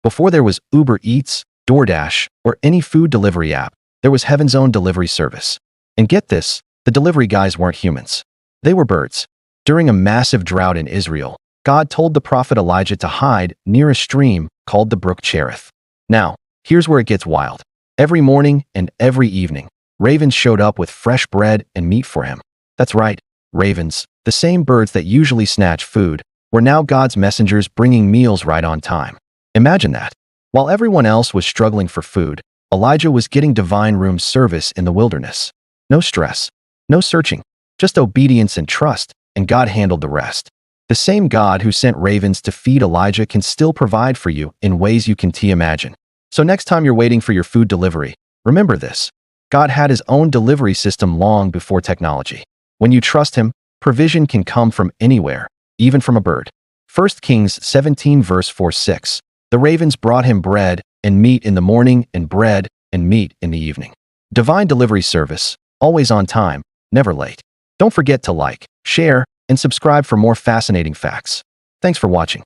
Before there was Uber Eats, DoorDash, or any food delivery app, there was heaven's own delivery service. And get this, the delivery guys weren't humans. They were birds. During a massive drought in Israel, God told the prophet Elijah to hide near a stream called the brook Cherith. Now, here's where it gets wild. Every morning and every evening, ravens showed up with fresh bread and meat for him. That's right, ravens, the same birds that usually snatch food, were now God's messengers bringing meals right on time. Imagine that. While everyone else was struggling for food, Elijah was getting divine room service in the wilderness. No stress, no searching, just obedience and trust, and God handled the rest. The same God who sent ravens to feed Elijah can still provide for you in ways you can't imagine. So next time you're waiting for your food delivery, remember this. God had his own delivery system long before technology. When you trust him, provision can come from anywhere, even from a bird. 1 Kings 17 verse 4-6. The ravens brought him bread and meat in the morning and bread and meat in the evening. Divine delivery service, always on time, never late. Don't forget to like, share, and subscribe for more fascinating facts. Thanks for watching.